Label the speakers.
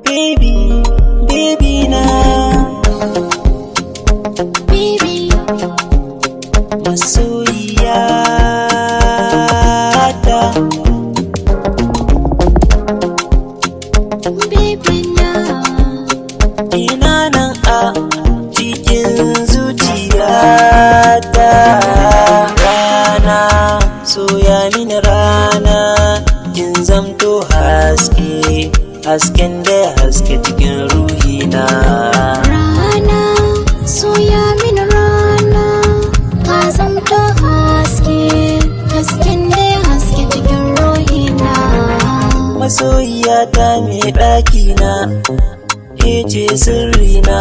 Speaker 1: baby, baby na,
Speaker 2: baby,
Speaker 1: masoyiya ta,
Speaker 2: baby na,
Speaker 1: ina nan a cikin zuciyata. Rana, soya mini rana, kin zamto haske, hasken da ya haske cikin ruhina.
Speaker 2: rana, soya mini rana, ka zamto haske, hasken da ya haske cikin ruhina.
Speaker 1: Masoyiyata mai ɗakina, ke ce sirrina.